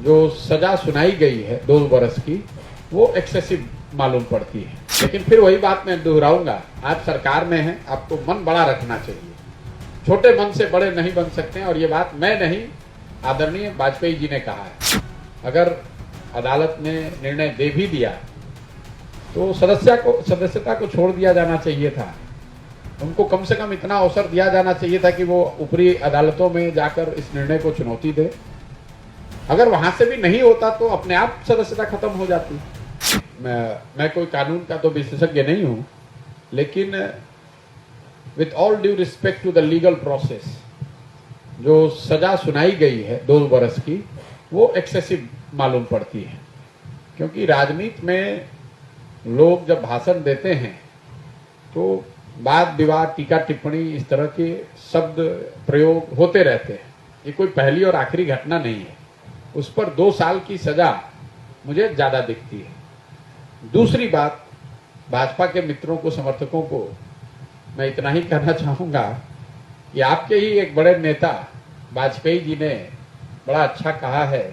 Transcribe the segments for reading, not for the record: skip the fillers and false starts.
जो सजा सुनाई गई है 2 वर्ष की, वो एक्सेसिव मालूम पड़ती है। लेकिन फिर वही बात मैं दोहराऊंगा, आप सरकार में हैं, आपको मन बड़ा रखना चाहिए। छोटे मन से बड़े नहीं बन सकते हैं, और ये बात मैं नहीं, आदरणीय वाजपेयी जी ने कहा है। अगर अदालत ने निर्णय दे भी दिया तो सदस्यता को छोड़ दिया जाना चाहिए था। उनको कम से कम इतना अवसर दिया जाना चाहिए था कि वो ऊपरी अदालतों में जाकर इस निर्णय को चुनौती दे। अगर वहां से भी नहीं होता तो अपने आप सदस्यता खत्म हो जाती। मैं कोई कानून का तो विशेषज्ञ नहीं हूं, लेकिन with all due respect to the legal process, जो सजा सुनाई गई है 2 वर्ष की, वो एक्सेसिव मालूम पड़ती है। क्योंकि राजनीति में लोग जब भाषण देते हैं तो वाद विवाद, टीका टिप्पणी, इस तरह के शब्द प्रयोग होते रहते हैं। ये कोई पहली और आखिरी घटना नहीं है। उस पर 2 साल की सजा मुझे ज्यादा दिखती है। दूसरी बात, भाजपा के मित्रों को, समर्थकों को मैं इतना ही कहना चाहूंगा कि आपके ही एक बड़े नेता वाजपेयी जी ने बड़ा अच्छा कहा है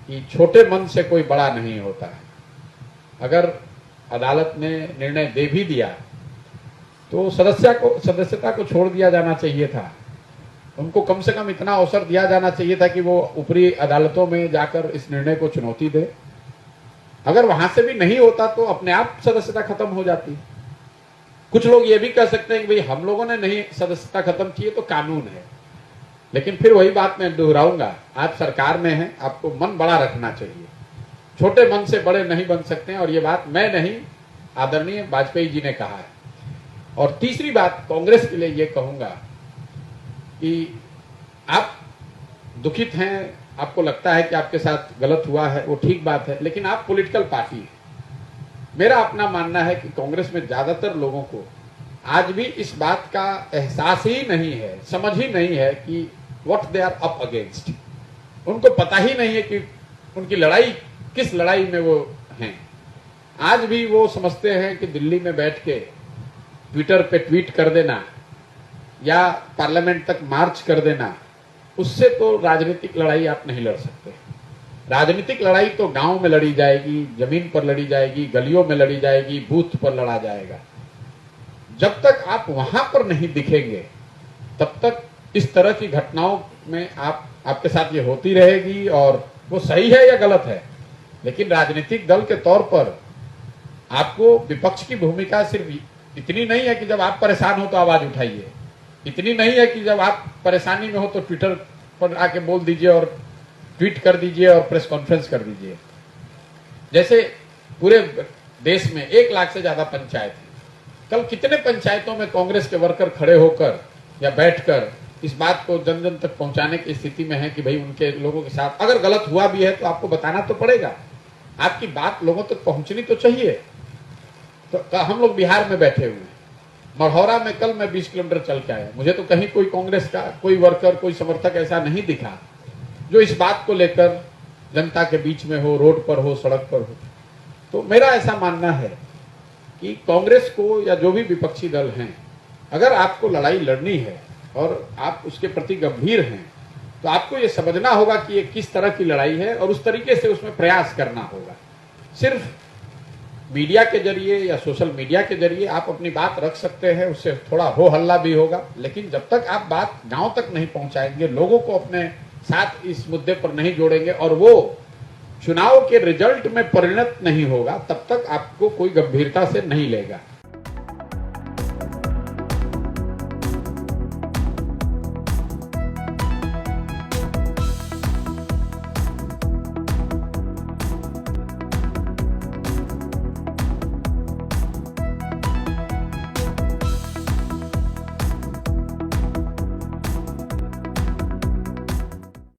कि छोटे मन से कोई बड़ा नहीं होता है। अगर अदालत ने निर्णय दे भी दिया तो सदस्यता को छोड़ दिया जाना चाहिए था। उनको कम से कम इतना अवसर दिया जाना चाहिए था कि वो ऊपरी अदालतों में जाकर इस निर्णय को चुनौती दे। अगर वहां से भी नहीं होता तो अपने आप सदस्यता खत्म हो जाती। कुछ लोग ये भी कह सकते हैं कि भाई हम लोगों ने नहीं सदस्यता खत्म की है तो कानून है। लेकिन फिर वही बात मैं दोहराऊंगा, आप सरकार में हैं, आपको मन बड़ा रखना चाहिए। छोटे मन से बड़े नहीं बन सकते हैं, और ये बात मैं नहीं, आदरणीय वाजपेयी जी ने कहा है। और तीसरी बात, कांग्रेस के लिए ये कहूंगा कि आप दुखित हैं, आपको लगता है कि आपके साथ गलत हुआ है, वो ठीक बात है, लेकिन आप पॉलिटिकल पार्टी हैं। मेरा अपना मानना है कि कांग्रेस में ज्यादातर लोगों को आज भी इस बात का एहसास ही नहीं है, समझ ही नहीं है कि what they are up against. उनको पता ही नहीं है कि उनकी लड़ाई किस लड़ाई में वो हैं। आज भी वो समझते हैं कि दिल्ली में बैठ के ट्विटर पे ट्वीट कर देना या पार्लियामेंट तक मार्च कर देना, उससे तो राजनीतिक लड़ाई आप नहीं लड़ सकते। राजनीतिक लड़ाई तो गांव में लड़ी जाएगी, जमीन पर लड़ी जाएगी, गलियों में लड़ी जाएगी, बूथ पर लड़ा जाएगा। जब तक आप वहां पर नहीं दिखेंगे तब तक इस तरह की घटनाओं में आपके साथ ये होती रहेगी। और वो सही है या गलत है, लेकिन राजनीतिक दल के तौर पर आपको विपक्ष की भूमिका सिर्फ इतनी नहीं है कि जब आप परेशान हो तो आवाज उठाइए, इतनी नहीं है कि जब आप परेशानी में हो तो ट्विटर पर आके बोल दीजिए और ट्वीट कर दीजिए और प्रेस कॉन्फ्रेंस कर दीजिए। जैसे पूरे देश में 1 लाख से ज्यादा पंचायत है। कल कितने पंचायतों में कांग्रेस के वर्कर खड़े होकर या बैठकर इस बात को जन जन तक पहुंचाने की स्थिति में है कि भाई उनके लोगों के साथ अगर गलत हुआ भी है तो आपको बताना तो पड़ेगा, आपकी बात लोगों तक पहुंचनी तो चाहिए। तो हम लोग बिहार में बैठे हुए हैं, मढ़ौरा में कल मैं 20 किलोमीटर चल के आया, मुझे तो कहीं कोई कांग्रेस का कोई वर्कर, कोई समर्थक ऐसा नहीं दिखा जो इस बात को लेकर जनता के बीच में हो, रोड पर हो, सड़क पर हो। तो मेरा ऐसा मानना है कि कांग्रेस को या जो भी विपक्षी दल हैं, अगर आपको लड़ाई लड़नी है और आप उसके प्रति गंभीर हैं तो आपको ये समझना होगा कि ये किस तरह की लड़ाई है और उस तरीके से उसमें प्रयास करना होगा। सिर्फ मीडिया के जरिए या सोशल मीडिया के जरिए आप अपनी बात रख सकते हैं, उससे थोड़ा हो हल्ला भी होगा, लेकिन जब तक आप बात गांव तक नहीं पहुंचाएंगे, लोगों को अपने साथ इस मुद्दे पर नहीं जोड़ेंगे और वो चुनाव के रिजल्ट में परिणत नहीं होगा, तब तक आपको कोई गंभीरता से नहीं लेगा।